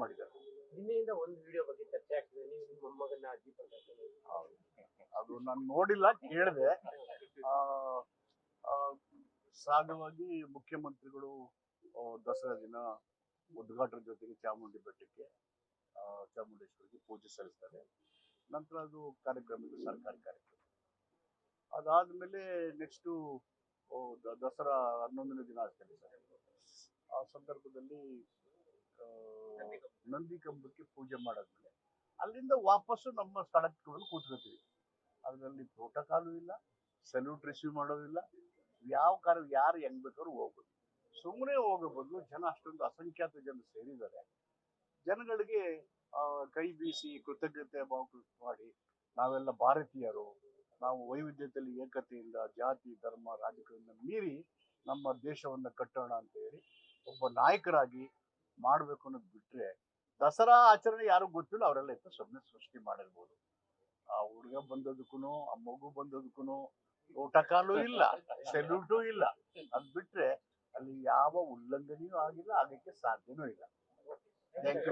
ಮಾಡಿದ್ದಾರೆ. ನಿನ್ನೆಯಿಂದ ಒಂದು ವಿಡಿಯೋ ಬಗ್ಗೆ ಚರ್ಚೆ ಆಗ್ತಿದೆ. ನೀವು ನಿಮ್ಮ ಮೊಮ್ಮಗನ್ನ ಅಜ್ಜಿ ಪಕ್ಕ ಅದು ನಾನು ನೋಡಿಲ್ಲ, ಕೇಳಿದೆ. ಸಹಜವಾಗಿ ಮುಖ್ಯಮಂತ್ರಿಗಳು ದಸರಾ ದಿನ ಉದ್ಘಾಟನೆ ಜೊತೆಗೆ ಚಾಮುಂಡಿ ಬೆಟ್ಟಕ್ಕೆ ಚಾಮುಂಡೇಶ್ವರಿಗೆ ಪೂಜೆ ಸಲ್ಲಿಸ್ತಾರೆ. ನಂತರ ಅದು ಕಾರ್ಯಕ್ರಮಕ್ಕೆ ಸರ್ಕಾರಿ ಕಾರ್ಯಕ್ರಮ. ಅದಾದ್ಮೇಲೆ ನೆಕ್ಸ್ಟು ದಸರಾ 11ನೇ ದಿನ ಆಗ್ತದೆ ಸರ್. ಆ ಸಂದರ್ಭದಲ್ಲಿ ನಂದಿ ಕಂಬಕ್ಕೆ ಪೂಜೆ ಮಾಡಾದ್ಮೇಲೆ ಅಲ್ಲಿಂದ ವಾಪಸ್ಸು ನಮ್ಮ ಸ್ಥಳಕ್ಕೆ ಕೂತ್ಕೊತೀವಿ. ಅದರಲ್ಲಿ ಪ್ರೋಟೋಕಾಲು ಇಲ್ಲ, ಸಲ್ಯೂಟ್ ರಿಸೀವ್ ಮಾಡೋದಿಲ್ಲ. ಯಾವ ಕಾರ್ಯ ಯಾರು ಹೆಂಗ್ ಬೇಕಾದ್ರೂ ಹೋಗ್ಬೋದು. ಸುಮ್ಮನೆ ಹೋಗೋ ಬದಲು ಜನ ಅಷ್ಟೊಂದು ಅಸಂಖ್ಯಾತ ಜನ ಸೇರಿದ್ದಾರೆ. ಜನಗಳಿಗೆ ಕೈ ಬೀಸಿ ಕೃತಜ್ಞತೆ ಮಾಡಿ ನಾವೆಲ್ಲ ಭಾರತೀಯರು, ನಾವು ವೈವಿಧ್ಯತೆಯಲ್ಲಿ ಏಕತೆಯಿಂದ ಜಾತಿ ಧರ್ಮ ರಾಜಕೀಯದಿಂದ ಮೀರಿ ನಮ್ಮ ದೇಶವನ್ನ ಕಟ್ಟೋಣ ಅಂತ ಹೇಳಿ ಒಬ್ಬ ನಾಯಕರಾಗಿ ಮಾಡ್ಬೇಕು ಅನ್ನೋದು ಬಿಟ್ರೆ, ದಸರಾ ಆಚರಣೆ ಯಾರಿಗೂ ಗೊತ್ತಿಲ್ಲ, ಅವರೆಲ್ಲ ಇತ್ತು ಸುಮ್ಮನೆ ಸೃಷ್ಟಿ ಮಾಡಿರ್ಬೋದು. ಆ ಹುಡುಗ ಬಂದದಕ್ಕೂ ಆ ಮಗು ಬಂದದಕ್ಕೂ ಪ್ರೋಟೋಕಾಲು ಇಲ್ಲ, ಸೆಲ್ಯೂಟು ಇಲ್ಲ. ಅದ್ ಬಿಟ್ರೆ ಅಲ್ಲಿ ಯಾವ ಉಲ್ಲಂಘನೆಯೂ ಆಗಿಲ್ಲ, ಆಗಕ್ಕೆ ಸಾಧ್ಯನೂ ಇಲ್ಲ. Thank you.